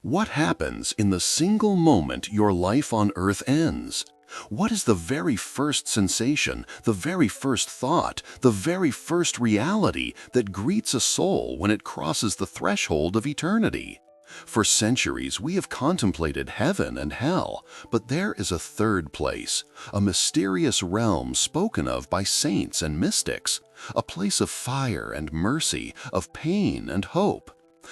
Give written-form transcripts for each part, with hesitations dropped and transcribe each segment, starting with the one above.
What happens in the single moment your life on earth ends? What is the very first sensation, the very first thought, the very first reality that greets a soul when it crosses the threshold of eternity? For centuries we have contemplated heaven and hell, but there is a third place, a mysterious realm spoken of by saints and mystics, a place of fire and mercy, of pain and hope.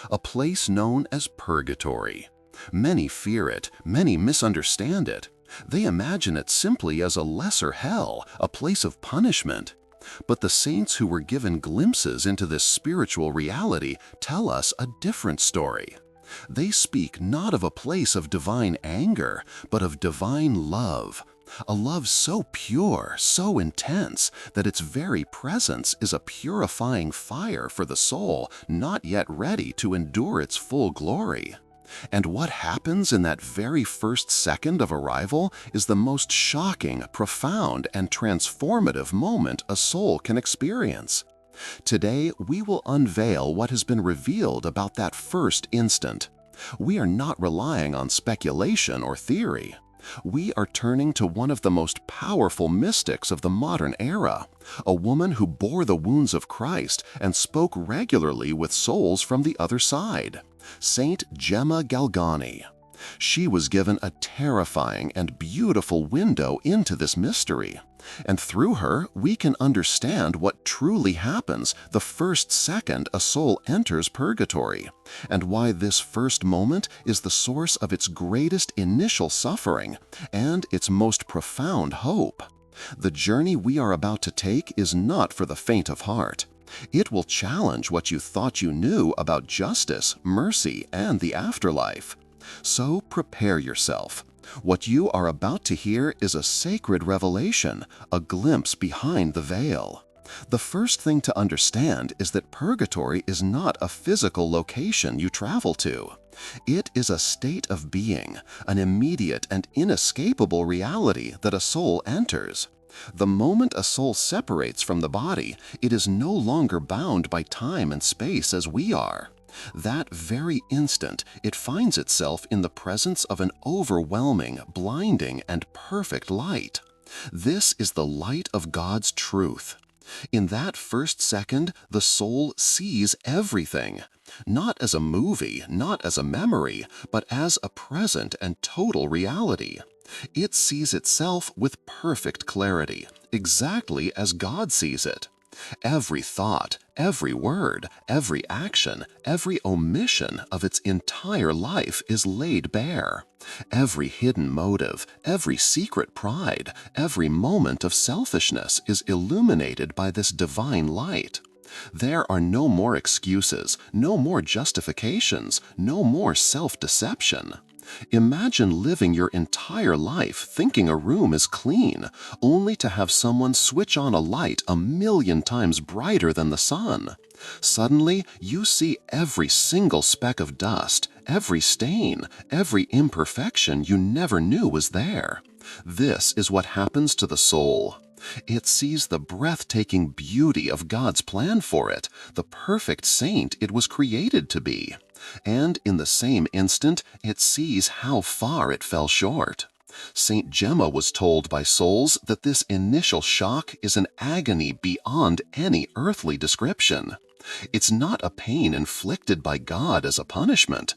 A place known as Purgatory. Many fear it, many misunderstand it. They imagine it simply as a lesser hell, a place of punishment. But the saints who were given glimpses into this spiritual reality tell us a different story. They speak not of a place of divine anger, but of divine love. A love so pure, so intense, that its very presence is a purifying fire for the soul not yet ready to endure its full glory. And what happens in that very first second of arrival is the most shocking, profound, and transformative moment a soul can experience. Today, we will unveil what has been revealed about that first instant. We are not relying on speculation or theory. We are turning to one of the most powerful mystics of the modern era, a woman who bore the wounds of Christ and spoke regularly with souls from the other side, Saint Gemma Galgani. She was given a terrifying and beautiful window into this mystery, and through her we can understand what truly happens the first second a soul enters purgatory, and why this first moment is the source of its greatest initial suffering and its most profound hope. The journey we are about to take is not for the faint of heart. It will challenge what you thought you knew about justice, mercy, and the afterlife. So prepare yourself. What you are about to hear is a sacred revelation, a glimpse behind the veil. The first thing to understand is that purgatory is not a physical location you travel to. It is a state of being, an immediate and inescapable reality that a soul enters. The moment a soul separates from the body, it is no longer bound by time and space as we are. That very instant, it finds itself in the presence of an overwhelming, blinding, and perfect light. This is the light of God's truth. In that first second, the soul sees everything, not as a movie, not as a memory, but as a present and total reality. It sees itself with perfect clarity, exactly as God sees it. Every thought, every word, every action, every omission of its entire life is laid bare. Every hidden motive, every secret pride, every moment of selfishness is illuminated by this divine light. There are no more excuses, no more justifications, no more self-deception. Imagine living your entire life thinking a room is clean, only to have someone switch on a light 1,000,000 times brighter than the sun. Suddenly, you see every single speck of dust, every stain, every imperfection you never knew was there. This is what happens to the soul. It sees the breathtaking beauty of God's plan for it, the perfect saint it was created to be. And in the same instant, it sees how far it fell short. Saint Gemma was told by souls that this initial shock is an agony beyond any earthly description. It's not a pain inflicted by God as a punishment.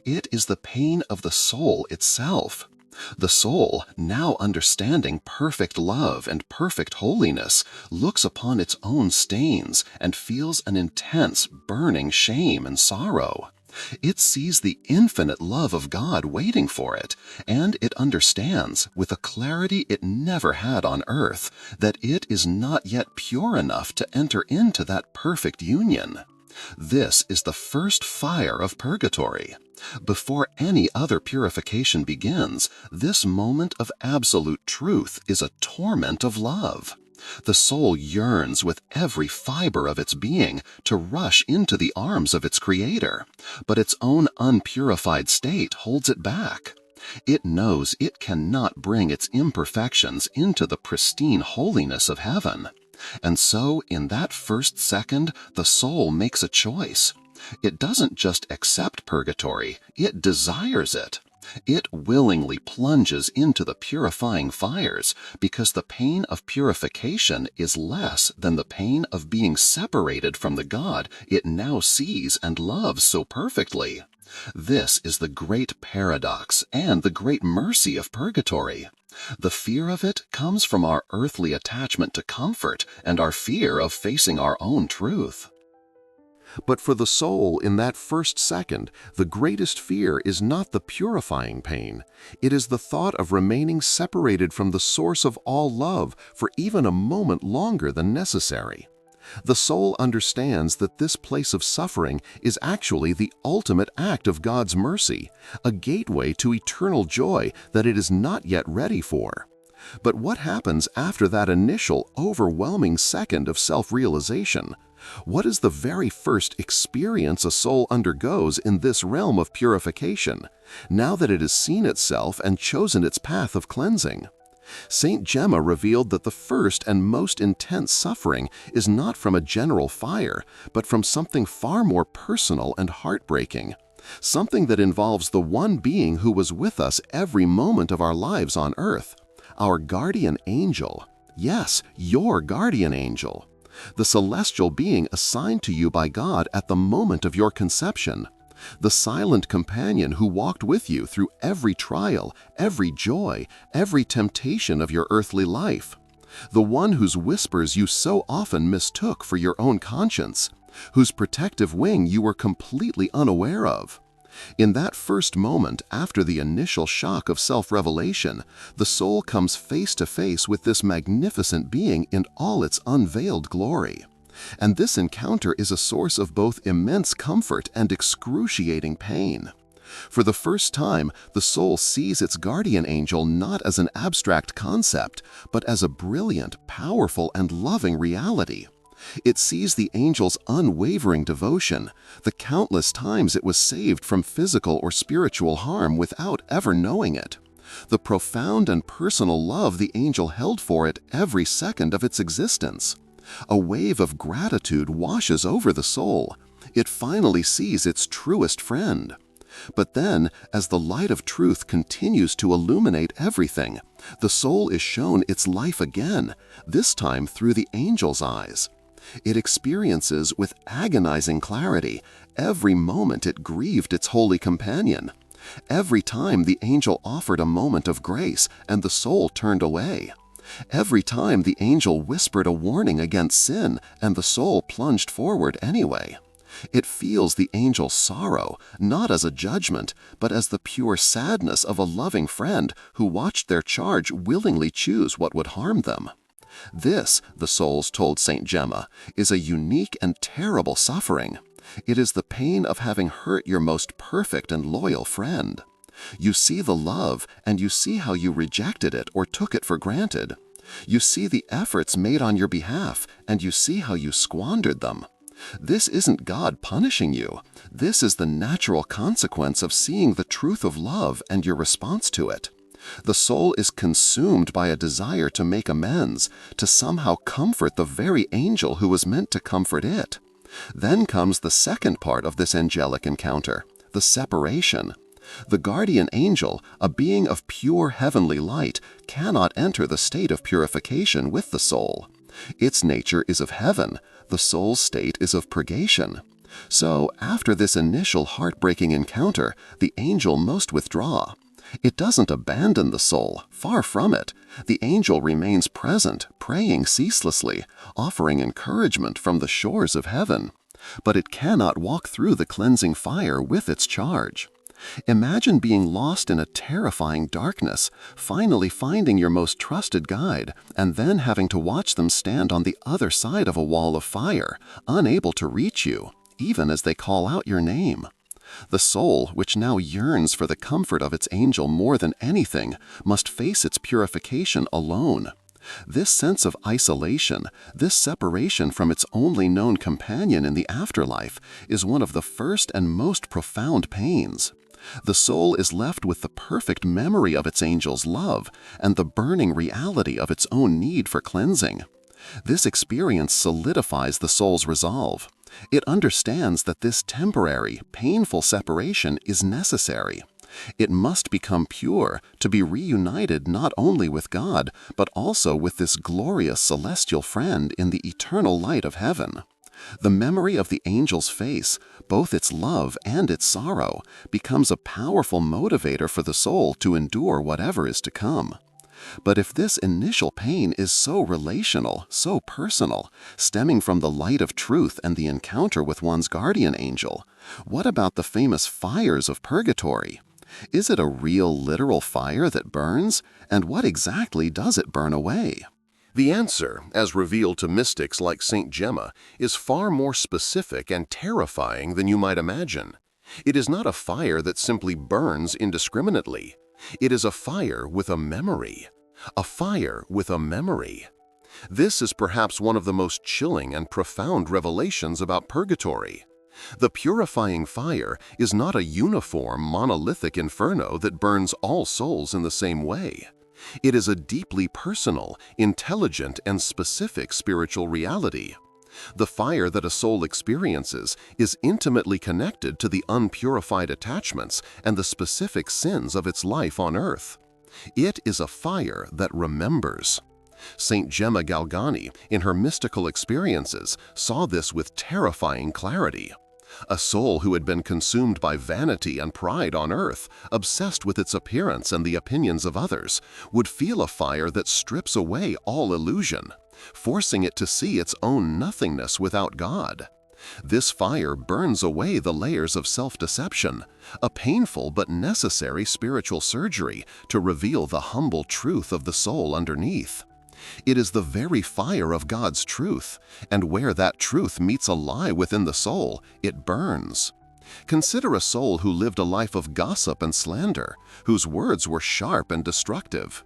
It is the pain of the soul itself. The soul, now understanding perfect love and perfect holiness, looks upon its own stains and feels an intense, burning shame and sorrow. It sees the infinite love of God waiting for it, and it understands, with a clarity it never had on earth, that it is not yet pure enough to enter into that perfect union. This is the first fire of purgatory. Before any other purification begins, this moment of absolute truth is a torment of love. The soul yearns with every fiber of its being to rush into the arms of its Creator, but its own unpurified state holds it back. It knows it cannot bring its imperfections into the pristine holiness of heaven. And so, in that first second, the soul makes a choice. It doesn't just accept purgatory, it desires it. It willingly plunges into the purifying fires because the pain of purification is less than the pain of being separated from the God it now sees and loves so perfectly. This is the great paradox and the great mercy of purgatory. The fear of it comes from our earthly attachment to comfort and our fear of facing our own truth. But for the soul in that first second, the greatest fear is not the purifying pain. It is the thought of remaining separated from the source of all love for even a moment longer than necessary. The soul understands that this place of suffering is actually the ultimate act of God's mercy, a gateway to eternal joy that it is not yet ready for. But what happens after that initial, overwhelming second of self-realization? What is the very first experience a soul undergoes in this realm of purification, now that it has seen itself and chosen its path of cleansing? Saint Gemma revealed that the first and most intense suffering is not from a general fire, but from something far more personal and heartbreaking, something that involves the one being who was with us every moment of our lives on earth, our guardian angel. Yes, your guardian angel. The celestial being assigned to you by God at the moment of your conception, the silent companion who walked with you through every trial, every joy, every temptation of your earthly life, the one whose whispers you so often mistook for your own conscience, whose protective wing you were completely unaware of. In that first moment after the initial shock of self-revelation, the soul comes face to face with this magnificent being in all its unveiled glory. And this encounter is a source of both immense comfort and excruciating pain. For the first time, the soul sees its guardian angel not as an abstract concept, but as a brilliant, powerful, and loving reality. It sees the angel's unwavering devotion, the countless times it was saved from physical or spiritual harm without ever knowing it, the profound and personal love the angel held for it every second of its existence. A wave of gratitude washes over the soul. It finally sees its truest friend. But then, as the light of truth continues to illuminate everything, the soul is shown its life again, this time through the angel's eyes. It experiences with agonizing clarity every moment it grieved its holy companion, every time the angel offered a moment of grace and the soul turned away, every time the angel whispered a warning against sin and the soul plunged forward anyway. It feels the angel's sorrow, not as a judgment, but as the pure sadness of a loving friend who watched their charge willingly choose what would harm them. This, the souls told Saint Gemma, is a unique and terrible suffering. It is the pain of having hurt your most perfect and loyal friend. You see the love, and you see how you rejected it or took it for granted. You see the efforts made on your behalf, and you see how you squandered them. This isn't God punishing you. This is the natural consequence of seeing the truth of love and your response to it. The soul is consumed by a desire to make amends, to somehow comfort the very angel who was meant to comfort it. Then comes the second part of this angelic encounter, the separation. The guardian angel, a being of pure heavenly light, cannot enter the state of purification with the soul. Its nature is of heaven, the soul's state is of purgation. So, after this initial heartbreaking encounter, the angel must withdraw. It doesn't abandon the soul, far from it. The angel remains present, praying ceaselessly, offering encouragement from the shores of heaven. But it cannot walk through the cleansing fire with its charge. Imagine being lost in a terrifying darkness, finally finding your most trusted guide, and then having to watch them stand on the other side of a wall of fire, unable to reach you, even as they call out your name. The soul, which now yearns for the comfort of its angel more than anything, must face its purification alone. This sense of isolation, this separation from its only known companion in the afterlife, is one of the first and most profound pains. The soul is left with the perfect memory of its angel's love and the burning reality of its own need for cleansing. This experience solidifies the soul's resolve. It understands that this temporary, painful separation is necessary. It must become pure to be reunited not only with God, but also with this glorious celestial friend in the eternal light of heaven. The memory of the angel's face, both its love and its sorrow, becomes a powerful motivator for the soul to endure whatever is to come. But if this initial pain is so relational, so personal, stemming from the light of truth and the encounter with one's guardian angel, what about the famous fires of purgatory? Is it a real, literal fire that burns? And what exactly does it burn away? The answer, as revealed to mystics like Saint Gemma, is far more specific and terrifying than you might imagine. It is not a fire that simply burns indiscriminately. It is a fire with a memory. A fire with a memory. This is perhaps one of the most chilling and profound revelations about purgatory. The purifying fire is not a uniform, monolithic inferno that burns all souls in the same way. It is a deeply personal, intelligent, and specific spiritual reality. The fire that a soul experiences is intimately connected to the unpurified attachments and the specific sins of its life on earth. It is a fire that remembers. Saint Gemma Galgani, in her mystical experiences, saw this with terrifying clarity. A soul who had been consumed by vanity and pride on earth, obsessed with its appearance and the opinions of others, would feel a fire that strips away all illusion, forcing it to see its own nothingness without God. This fire burns away the layers of self-deception, a painful but necessary spiritual surgery to reveal the humble truth of the soul underneath. It is the very fire of God's truth, and where that truth meets a lie within the soul, it burns. Consider a soul who lived a life of gossip and slander, whose words were sharp and destructive.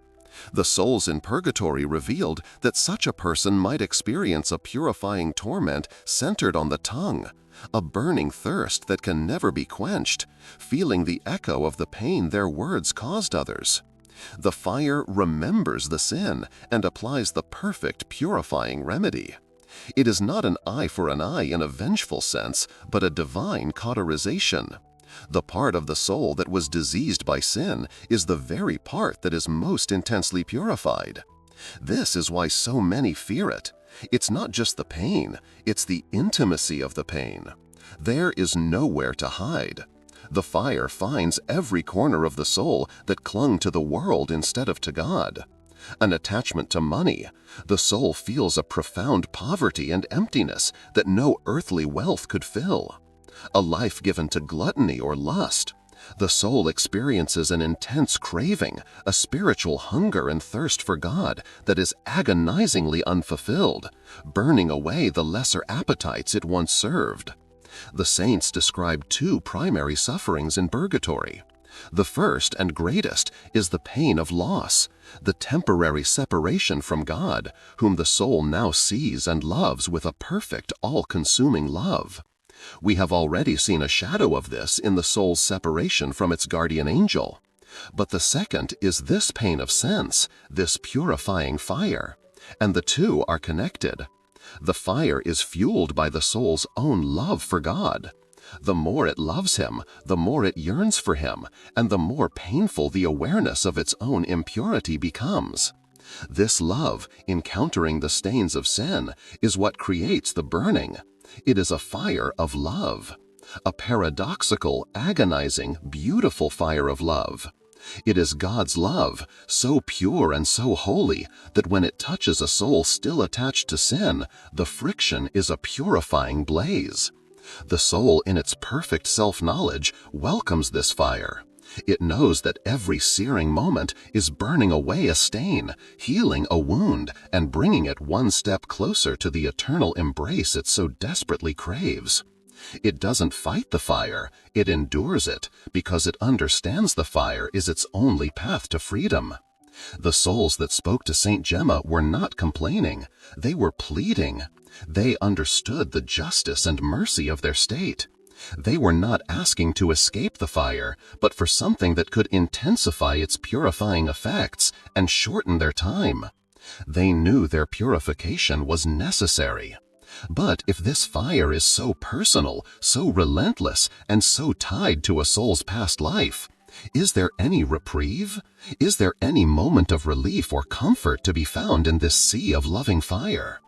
The souls in purgatory revealed that such a person might experience a purifying torment centered on the tongue, a burning thirst that can never be quenched, feeling the echo of the pain their words caused others. The fire remembers the sin and applies the perfect purifying remedy. It is not an eye for an eye in a vengeful sense, but a divine cauterization. The part of the soul that was diseased by sin is the very part that is most intensely purified. This is why so many fear it. It's not just the pain, it's the intimacy of the pain. There is nowhere to hide. The fire finds every corner of the soul that clung to the world instead of to God. An attachment to money, the soul feels a profound poverty and emptiness that no earthly wealth could fill. A life given to gluttony or lust, the soul experiences an intense craving, a spiritual hunger and thirst for God that is agonizingly unfulfilled, burning away the lesser appetites it once served. The saints describe two primary sufferings in purgatory. The first and greatest is the pain of loss, the temporary separation from God, whom the soul now sees and loves with a perfect, all-consuming love. We have already seen a shadow of this in the soul's separation from its guardian angel. But the second is this pain of sense, this purifying fire, and the two are connected. The fire is fueled by the soul's own love for God. The more it loves Him, the more it yearns for Him, and the more painful the awareness of its own impurity becomes. This love, encountering the stains of sin, is what creates the burning. It is a fire of love, a paradoxical, agonizing, beautiful fire of love. It is God's love, so pure and so holy that when it touches a soul still attached to sin, the friction is a purifying blaze. The soul, in its perfect self-knowledge, welcomes this fire. It knows that every searing moment is burning away a stain, healing a wound, and bringing it one step closer to the eternal embrace it so desperately craves. It doesn't fight the fire, it endures it, because it understands the fire is its only path to freedom. The souls that spoke to Saint Gemma were not complaining, they were pleading. They understood the justice and mercy of their state. They were not asking to escape the fire, but for something that could intensify its purifying effects and shorten their time. They knew their purification was necessary. But if this fire is so personal, so relentless, and so tied to a soul's past life, is there any reprieve? Is there any moment of relief or comfort to be found in this sea of loving fire?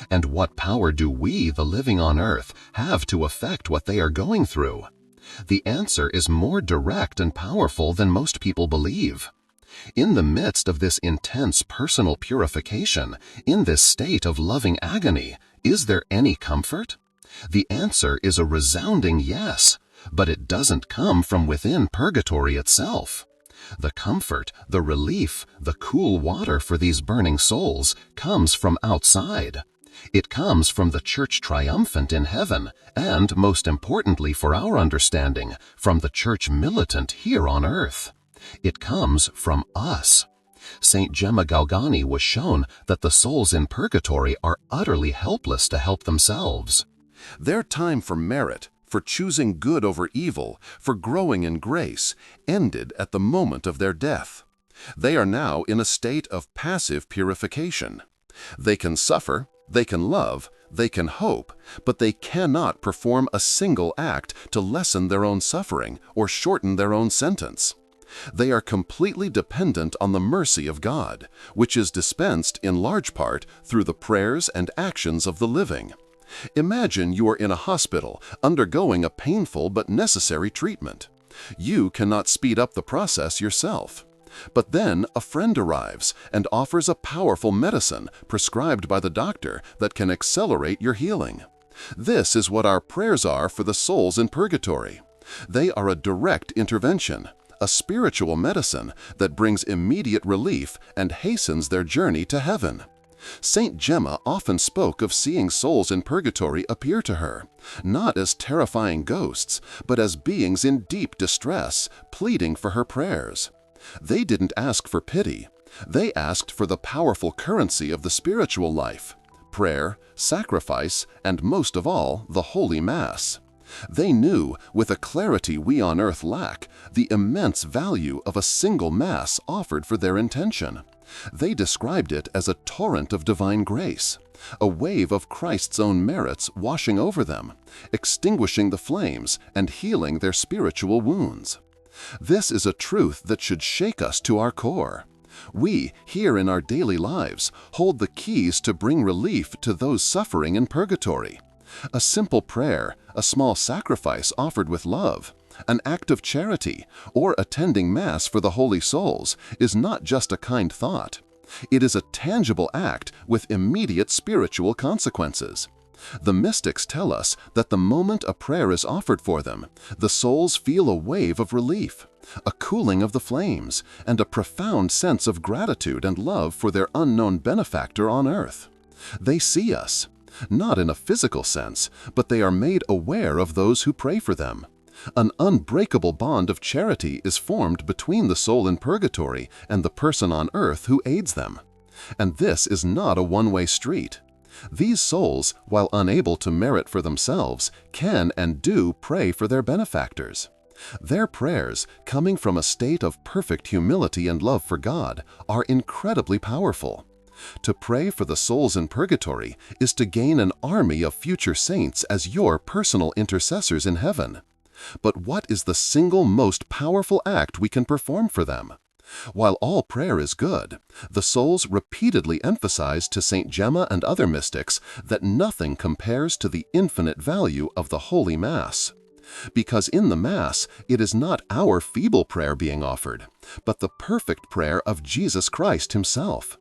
And what power do we, the living on earth, have to affect what they are going through? The answer is more direct and powerful than most people believe. In the midst of this intense personal purification, in this state of loving agony, is there any comfort? The answer is a resounding yes, but it doesn't come from within purgatory itself. The comfort, the relief, the cool water for these burning souls comes from outside. It comes from the Church triumphant in heaven, and, most importantly for our understanding, from the Church militant here on earth. It comes from us. Saint Gemma Galgani was shown that the souls in purgatory are utterly helpless to help themselves. Their time for merit, for choosing good over evil, for growing in grace, ended at the moment of their death. They are now in a state of passive purification. They can suffer, they can love, they can hope, but they cannot perform a single act to lessen their own suffering or shorten their own sentence. They are completely dependent on the mercy of God, which is dispensed in large part through the prayers and actions of the living. Imagine you are in a hospital undergoing a painful but necessary treatment. You cannot speed up the process yourself. But then a friend arrives and offers a powerful medicine prescribed by the doctor that can accelerate your healing. This is what our prayers are for the souls in purgatory. They are a direct intervention, a spiritual medicine that brings immediate relief and hastens their journey to heaven. Saint Gemma often spoke of seeing souls in purgatory appear to her, not as terrifying ghosts, but as beings in deep distress, pleading for her prayers. They didn't ask for pity. They asked for the powerful currency of the spiritual life, prayer, sacrifice, and most of all, the Holy Mass. They knew, with a clarity we on earth lack, the immense value of a single Mass offered for their intention. They described it as a torrent of divine grace, a wave of Christ's own merits washing over them, extinguishing the flames and healing their spiritual wounds. This is a truth that should shake us to our core. We, here in our daily lives, hold the keys to bring relief to those suffering in purgatory. A simple prayer, a small sacrifice offered with love, an act of charity, or attending Mass for the holy souls is not just a kind thought. It is a tangible act with immediate spiritual consequences. The mystics tell us that the moment a prayer is offered for them, the souls feel a wave of relief, a cooling of the flames, and a profound sense of gratitude and love for their unknown benefactor on earth. They see us, not in a physical sense, but they are made aware of those who pray for them. An unbreakable bond of charity is formed between the soul in purgatory and the person on earth who aids them. And this is not a one-way street. These souls, while unable to merit for themselves, can and do pray for their benefactors. Their prayers, coming from a state of perfect humility and love for God, are incredibly powerful. To pray for the souls in purgatory is to gain an army of future saints as your personal intercessors in heaven. But what is the single most powerful act we can perform for them? While all prayer is good, the souls repeatedly emphasize to Saint Gemma and other mystics that nothing compares to the infinite value of the Holy Mass. Because in the Mass, it is not our feeble prayer being offered, but the perfect prayer of Jesus Christ Himself.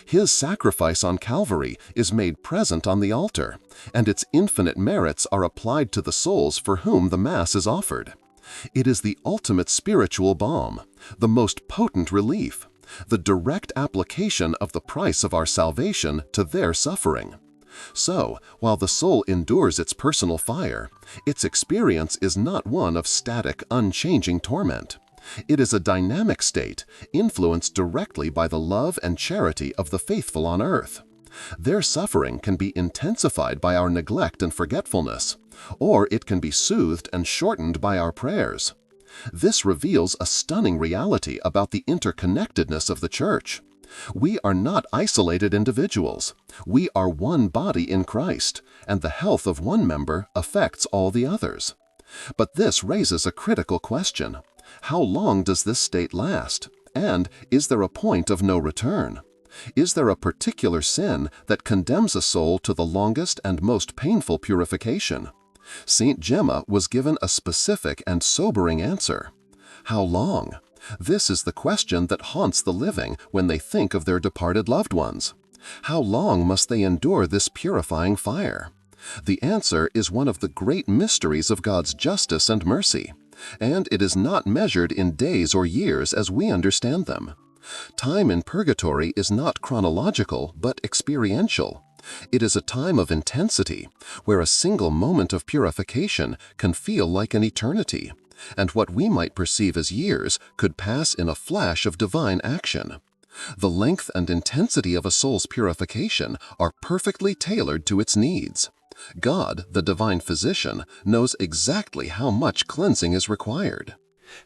His sacrifice on Calvary is made present on the altar, and its infinite merits are applied to the souls for whom the Mass is offered. It is the ultimate spiritual balm, the most potent relief, the direct application of the price of our salvation to their suffering. So, while the soul endures its personal fire, its experience is not one of static, unchanging torment. It is a dynamic state, influenced directly by the love and charity of the faithful on earth. Their suffering can be intensified by our neglect and forgetfulness, or it can be soothed and shortened by our prayers. This reveals a stunning reality about the interconnectedness of the Church. We are not isolated individuals. We are one body in Christ, and the health of one member affects all the others. But this raises a critical question. How long does this state last? And is there a point of no return? Is there a particular sin that condemns a soul to the longest and most painful purification? Saint Gemma was given a specific and sobering answer. How long? This is the question that haunts the living when they think of their departed loved ones. How long must they endure this purifying fire? The answer is one of the great mysteries of God's justice and mercy, and it is not measured in days or years as we understand them. Time in purgatory is not chronological but experiential. It is a time of intensity, where a single moment of purification can feel like an eternity, and what we might perceive as years could pass in a flash of divine action. The length and intensity of a soul's purification are perfectly tailored to its needs. God, the divine physician, knows exactly how much cleansing is required.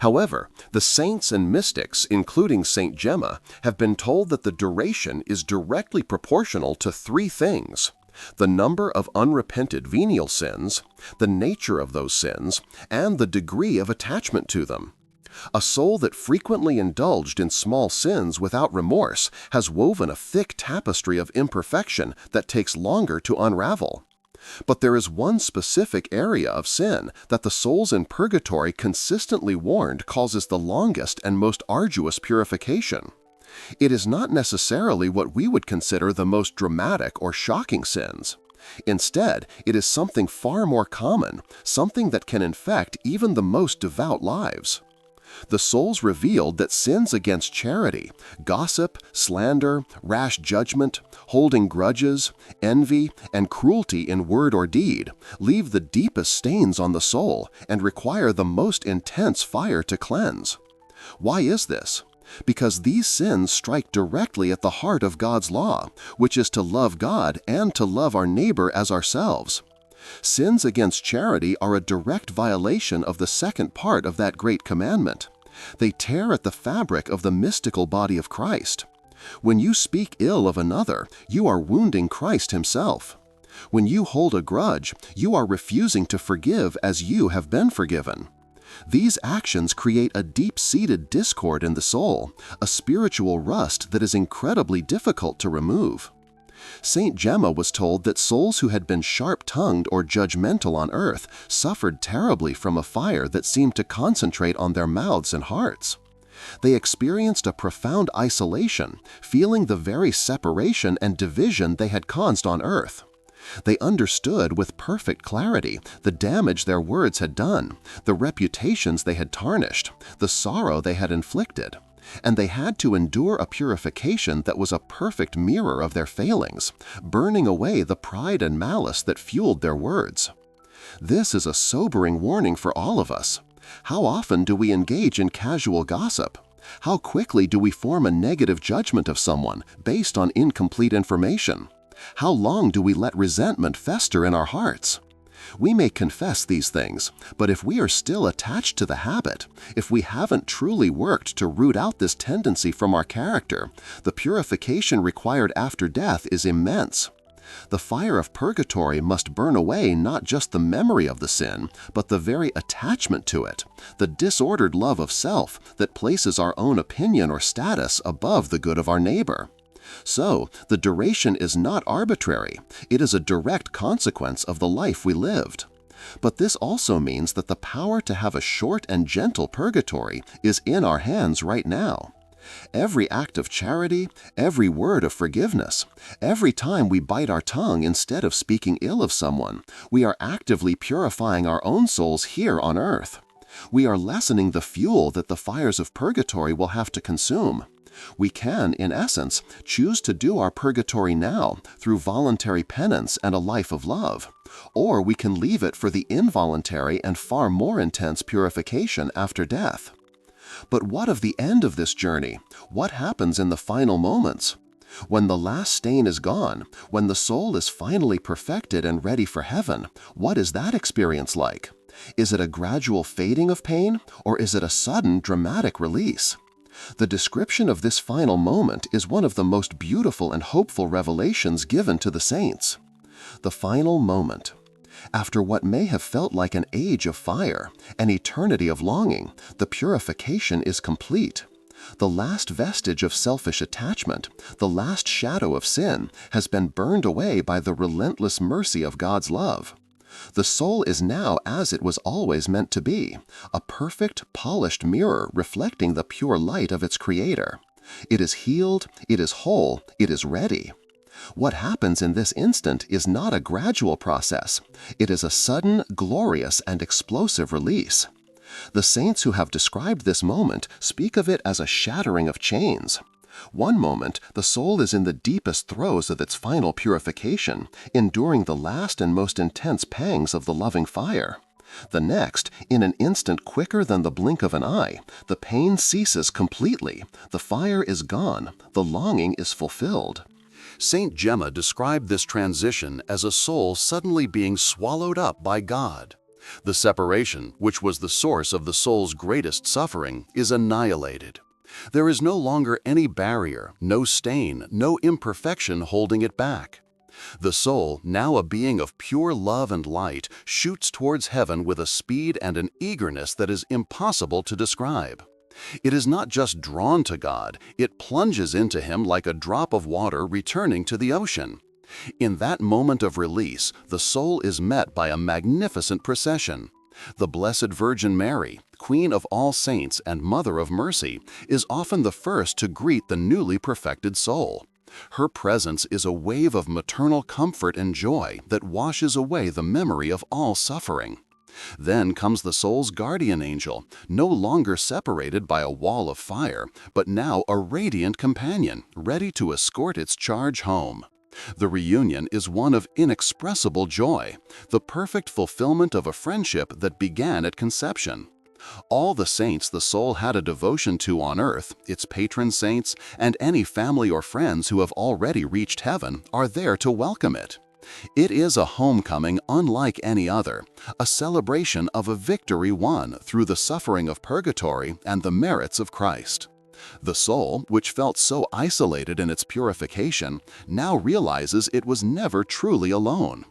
However, the saints and mystics, including Saint Gemma, have been told that the duration is directly proportional to three things: the number of unrepented venial sins, the nature of those sins, and the degree of attachment to them. A soul that frequently indulged in small sins without remorse has woven a thick tapestry of imperfection that takes longer to unravel. But there is one specific area of sin that the souls in purgatory consistently warned causes the longest and most arduous purification. It is not necessarily what we would consider the most dramatic or shocking sins. Instead, it is something far more common, something that can infect even the most devout lives. The souls revealed that sins against charity, gossip, slander, rash judgment, holding grudges, envy, and cruelty in word or deed leave the deepest stains on the soul and require the most intense fire to cleanse. Why is this? Because these sins strike directly at the heart of God's law, which is to love God and to love our neighbor as ourselves. Sins against charity are a direct violation of the second part of that great commandment. They tear at the fabric of the mystical body of Christ. When you speak ill of another, you are wounding Christ himself. When you hold a grudge, you are refusing to forgive as you have been forgiven. These actions create a deep-seated discord in the soul, a spiritual rust that is incredibly difficult to remove. Saint Gemma was told that souls who had been sharp-tongued or judgmental on earth suffered terribly from a fire that seemed to concentrate on their mouths and hearts. They experienced a profound isolation, feeling the very separation and division they had caused on earth. They understood with perfect clarity the damage their words had done, the reputations they had tarnished, the sorrow they had inflicted, and they had to endure a purification that was a perfect mirror of their failings, burning away the pride and malice that fueled their words. This is a sobering warning for all of us. How often do we engage in casual gossip? How quickly do we form a negative judgment of someone based on incomplete information? How long do we let resentment fester in our hearts? We may confess these things, but if we are still attached to the habit, if we haven't truly worked to root out this tendency from our character, the purification required after death is immense. The fire of purgatory must burn away not just the memory of the sin, but the very attachment to it, the disordered love of self that places our own opinion or status above the good of our neighbor. So, the duration is not arbitrary, it is a direct consequence of the life we lived. But this also means that the power to have a short and gentle purgatory is in our hands right now. Every act of charity, every word of forgiveness, every time we bite our tongue instead of speaking ill of someone, we are actively purifying our own souls here on earth. We are lessening the fuel that the fires of purgatory will have to consume. We can, in essence, choose to do our purgatory now through voluntary penance and a life of love, or we can leave it for the involuntary and far more intense purification after death. But what of the end of this journey? What happens in the final moments? When the last stain is gone, when the soul is finally perfected and ready for heaven, what is that experience like? Is it a gradual fading of pain, or is it a sudden, dramatic release? The description of this final moment is one of the most beautiful and hopeful revelations given to the saints. The final moment. After what may have felt like an age of fire, an eternity of longing, the purification is complete. The last vestige of selfish attachment, the last shadow of sin, has been burned away by the relentless mercy of God's love. The soul is now as it was always meant to be, a perfect, polished mirror reflecting the pure light of its Creator. It is healed, it is whole, it is ready. What happens in this instant is not a gradual process. It is a sudden, glorious, and explosive release. The saints who have described this moment speak of it as a shattering of chains. One moment, the soul is in the deepest throes of its final purification, enduring the last and most intense pangs of the loving fire. The next, in an instant quicker than the blink of an eye, the pain ceases completely, the fire is gone, the longing is fulfilled. Saint Gemma described this transition as a soul suddenly being swallowed up by God. The separation, which was the source of the soul's greatest suffering, is annihilated. There is no longer any barrier, no stain, no imperfection holding it back. The soul, now a being of pure love and light, shoots towards heaven with a speed and an eagerness that is impossible to describe. It is not just drawn to God, it plunges into Him like a drop of water returning to the ocean. In that moment of release, the soul is met by a magnificent procession. The Blessed Virgin Mary, Queen of all saints and Mother of Mercy, is often the first to greet the newly perfected soul. Her presence is a wave of maternal comfort and joy that washes away the memory of all suffering. Then comes the soul's guardian angel, no longer separated by a wall of fire, but now a radiant companion, ready to escort its charge home. The reunion is one of inexpressible joy, the perfect fulfillment of a friendship that began at conception. All the saints the soul had a devotion to on earth, its patron saints, and any family or friends who have already reached heaven, are there to welcome it. It is a homecoming unlike any other, a celebration of a victory won through the suffering of purgatory and the merits of Christ. The soul, which felt so isolated in its purification, now realizes it was never truly alone.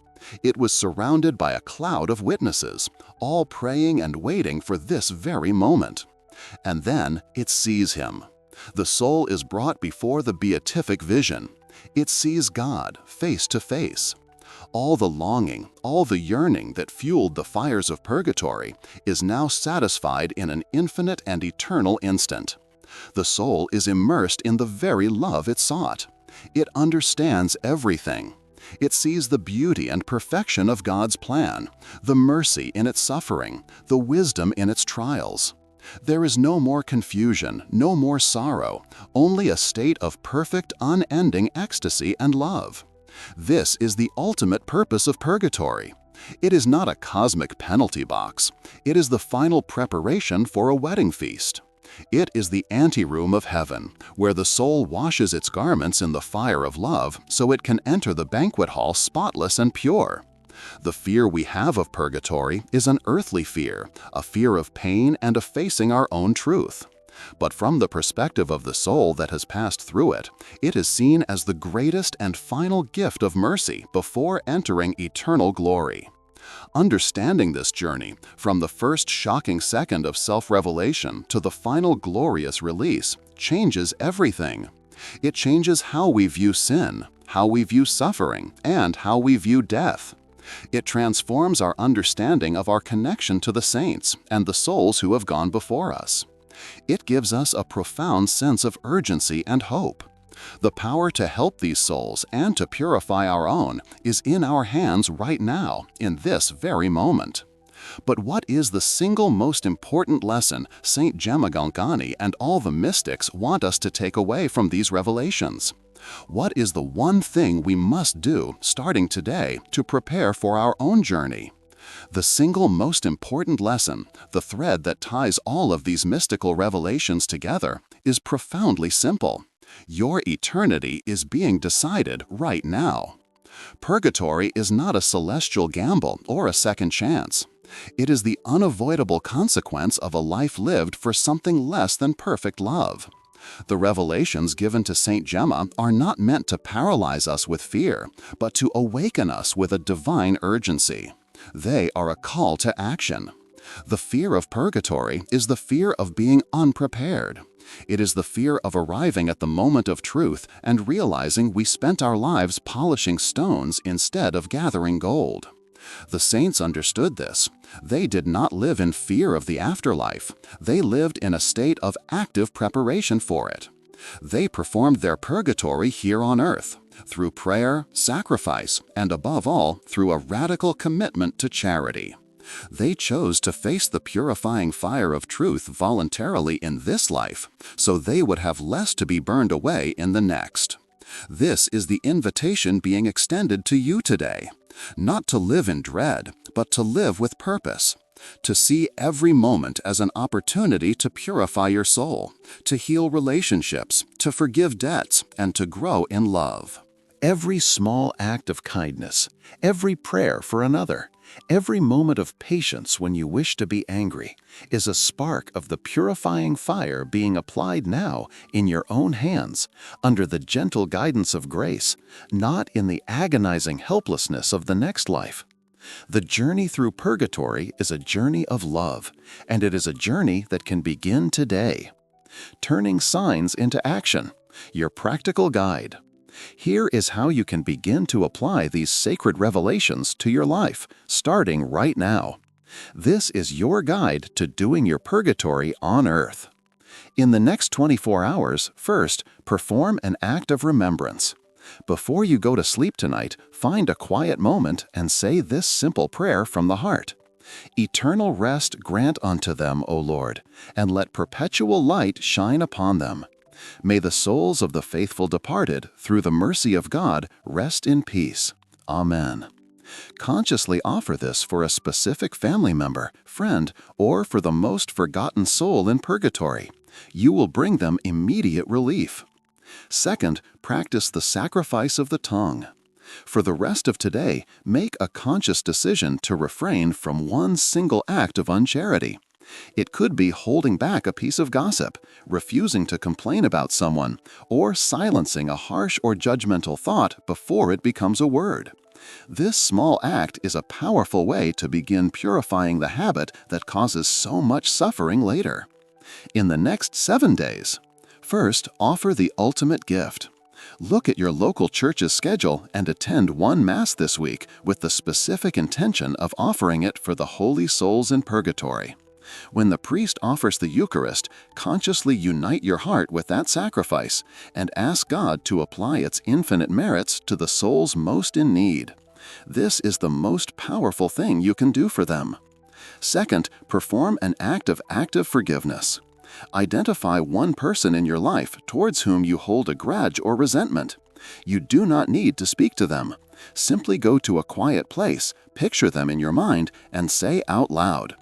It was surrounded by a cloud of witnesses, all praying and waiting for this very moment. And then it sees Him. The soul is brought before the beatific vision. It sees God face to face. All the longing, all the yearning that fueled the fires of purgatory is now satisfied in an infinite and eternal instant. The soul is immersed in the very love it sought. It understands everything. It sees the beauty and perfection of God's plan, the mercy in its suffering, the wisdom in its trials. There is no more confusion, no more sorrow, only a state of perfect, unending ecstasy and love. This is the ultimate purpose of purgatory. It is not a cosmic penalty box. It is the final preparation for a wedding feast. It is the anteroom of heaven, where the soul washes its garments in the fire of love so it can enter the banquet hall spotless and pure. The fear we have of purgatory is an earthly fear, a fear of pain and of facing our own truth. But from the perspective of the soul that has passed through it, it is seen as the greatest and final gift of mercy before entering eternal glory. Understanding this journey, from the first shocking second of self-revelation to the final glorious release, changes everything. It changes how we view sin, how we view suffering, and how we view death. It transforms our understanding of our connection to the saints and the souls who have gone before us. It gives us a profound sense of urgency and hope. The power to help these souls and to purify our own is in our hands right now, in this very moment. But what is the single most important lesson Saint Gemma Galgani and all the mystics want us to take away from these revelations? What is the one thing we must do, starting today, to prepare for our own journey? The single most important lesson, the thread that ties all of these mystical revelations together, is profoundly simple. Your eternity is being decided right now. Purgatory is not a celestial gamble or a second chance. It is the unavoidable consequence of a life lived for something less than perfect love. The revelations given to Saint Gemma are not meant to paralyze us with fear, but to awaken us with a divine urgency. They are a call to action. The fear of purgatory is the fear of being unprepared. It is the fear of arriving at the moment of truth and realizing we spent our lives polishing stones instead of gathering gold. The saints understood this. They did not live in fear of the afterlife. They lived in a state of active preparation for it. They performed their purgatory here on earth, through prayer, sacrifice, and above all, through a radical commitment to charity. They chose to face the purifying fire of truth voluntarily in this life, so they would have less to be burned away in the next. This is the invitation being extended to you today. Not to live in dread, but to live with purpose. To see every moment as an opportunity to purify your soul, to heal relationships, to forgive debts, and to grow in love. Every small act of kindness, every prayer for another, every moment of patience when you wish to be angry, is a spark of the purifying fire being applied now in your own hands, under the gentle guidance of grace, not in the agonizing helplessness of the next life. The journey through purgatory is a journey of love, and it is a journey that can begin today. Turning signs into action, your practical guide. Here is how you can begin to apply these sacred revelations to your life, starting right now. This is your guide to doing your purgatory on earth. In the next 24 hours, first, perform an act of remembrance. Before you go to sleep tonight, find a quiet moment and say this simple prayer from the heart. Eternal rest grant unto them, O Lord, and let perpetual light shine upon them. May the souls of the faithful departed, through the mercy of God, rest in peace. Amen. Consciously offer this for a specific family member, friend, or for the most forgotten soul in purgatory. You will bring them immediate relief. Second, practice the sacrifice of the tongue. For the rest of today, make a conscious decision to refrain from one single act of uncharity. It could be holding back a piece of gossip, refusing to complain about someone, or silencing a harsh or judgmental thought before it becomes a word. This small act is a powerful way to begin purifying the habit that causes so much suffering later. In the next 7 days, first, offer the ultimate gift. Look at your local church's schedule and attend one Mass this week with the specific intention of offering it for the holy souls in purgatory. When the priest offers the Eucharist, consciously unite your heart with that sacrifice and ask God to apply its infinite merits to the souls most in need. This is the most powerful thing you can do for them. Second, perform an act of active forgiveness. Identify one person in your life towards whom you hold a grudge or resentment. You do not need to speak to them. Simply go to a quiet place, picture them in your mind, and say out loud,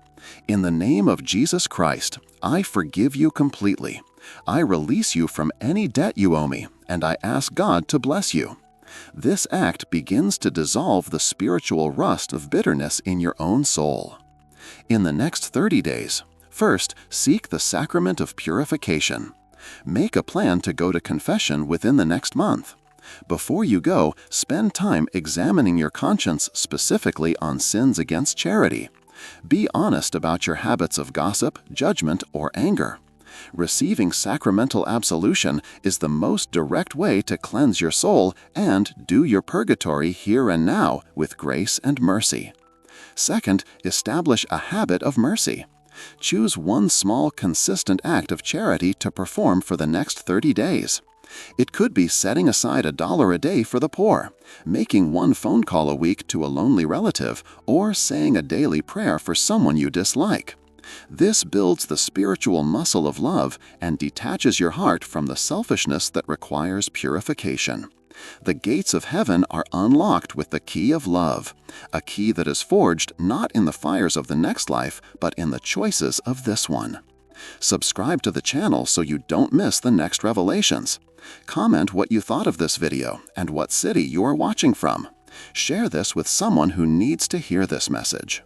"In the name of Jesus Christ, I forgive you completely. I release you from any debt you owe me, and I ask God to bless you." This act begins to dissolve the spiritual rust of bitterness in your own soul. In the next 30 days, first, seek the sacrament of purification. Make a plan to go to confession within the next month. Before you go, spend time examining your conscience specifically on sins against charity. Be honest about your habits of gossip, judgment, or anger. Receiving sacramental absolution is the most direct way to cleanse your soul and do your purgatory here and now with grace and mercy. Second, establish a habit of mercy. Choose one small, consistent act of charity to perform for the next 30 days. It could be setting aside $1 a day for the poor, making one phone call a week to a lonely relative, or saying a daily prayer for someone you dislike. This builds the spiritual muscle of love and detaches your heart from the selfishness that requires purification. The gates of heaven are unlocked with the key of love, a key that is forged not in the fires of the next life, but in the choices of this one. Subscribe to the channel so you don't miss the next revelations. Comment what you thought of this video and what city you are watching from. Share this with someone who needs to hear this message.